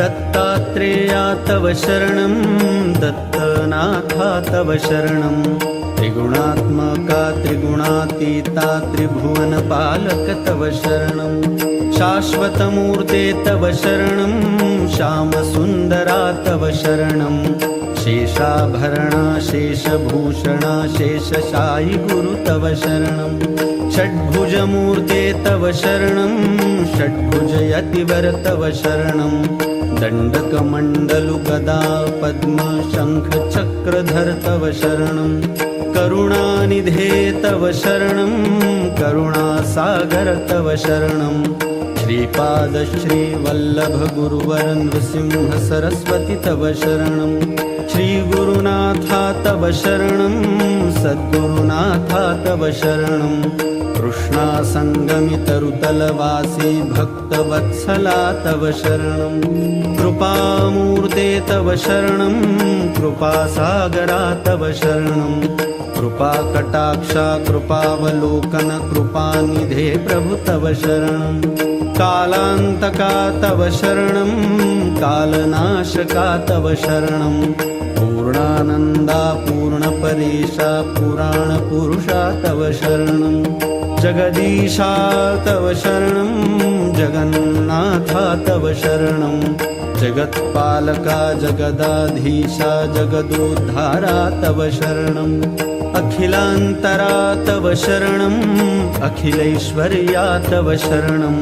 दत्तात्रेया तव शरणं दत्तनाथा तव शरणं त्रिगुणात्मका त्रिगुणातीता त्रिभुवनपालक तव शरणं शाश्वतमूर्ते तव शरणं श्यामसुन्दरा तव शरणं शेषाभरणा शेषभूषणा शेषशायि गुरु तव शरणं षड्भुजमूर्ते तव शरणं षड्भुजयतिवर तव शरणं दण्डकमण्डलु गदा पद्म शङ्ख चक्रधर तव शरणं करुणानिधे तव शरणं करुणासागर तव शरणं श्रीपाद श्रीवल्लभ गुरुवर नृसिंह सरस्वती तव शरणं श्रीगुरुनाथा तव शरणं सद्गुरुनाथा तव शरणं कृष्णासङ्गमितरुतलवासी भक्तवत्सला तव शरणं कृपामूर्ते तव शरणं कृपासागरा तव शरणं कृपाकटाक्षा कृपावलोकन कृपानिधे प्रभु तव शरणं कालान्तका तव शरणं कालनाशका तव शरणं पूर्णानन्दा पूर्णपरेशा पुराणपुरुषा तव शरणं जगदीशा तव शरणं जगन्नाथा तव शरणं जगत्पालका जगदाधीशा जगदोद्धारा तव शरणं अखिलान्तरा तव शरणं अखिलैश्वर्या तव शरणं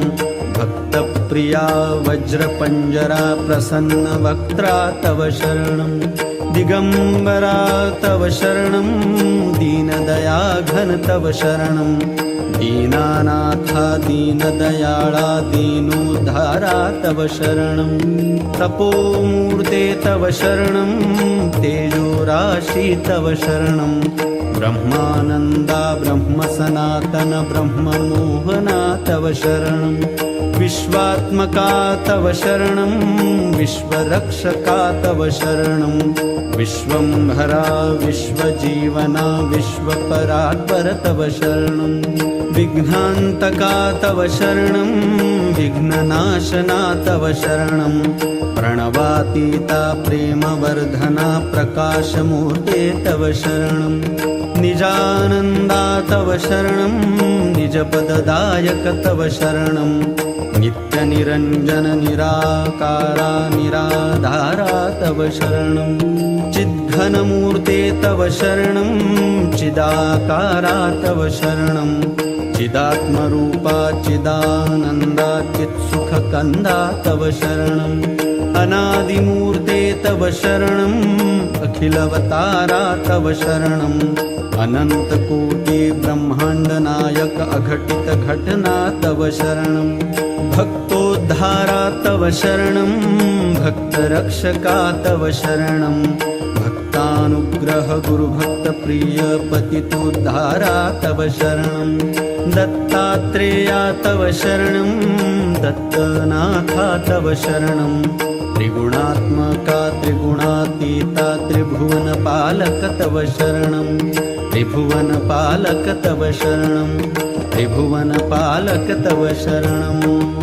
भक्तप्रिया वज्रपञ्जरा प्रसन्नवक्त्रा तव शरणं दिगम्बरा तव शरणं दीनदयाघन तव शरणं दीनानाथा दीनदयाळा दीनोद्धारा तव शरणं तपोमूर्ते तव शरणं तेजोराशि तव शरणं ब्रह्मानन्दा ब्रह्मसनातन ब्रह्ममोहना तव शरणं विश्वात्मका तव शरणं विश्वरक्षका तव शरणं विश्वंभरा विश्वजीवना विश्वपरात्पर तव शरणं विघ्नान्तका तव शरणं विघ्ननाशना तव शरणं प्रणवातीता प्रेमवर्धना प्रकाशमूर्ते तव शरणं निजानन्दा तव शरणं निजपददायक तव शरणं नित्यनिरञ्जन निराकारा निराधारा तव शरणं चिद्घनमूर्ते तव शरणं चिदाकारा तव शरणं चिदात्मरूपा चिदानन्दा चित्सुखकन्दा तव शरणं अनादिमूर्ते तव शरणं अखिलवतारा तव शरणं अनन्तकोटि ब्रह्माण्डनायक अघटित घटना तव शरणं भक्तोद्धारा तव शरणं भक्तरक्षका तव शरणं भक्तानुग्रह गुरुभक्तप्रिय पतितोद्धारा तव शरणं दत्तात्रेया तव शरणं दत्तनाथा तव शरणं त्रिगुणात्मका त्रिगुणातीता त्रिभुवनपालक तव शरणं त्रिभुवनपालक तव शरणं त्रिभुवनपालक तव शरणं।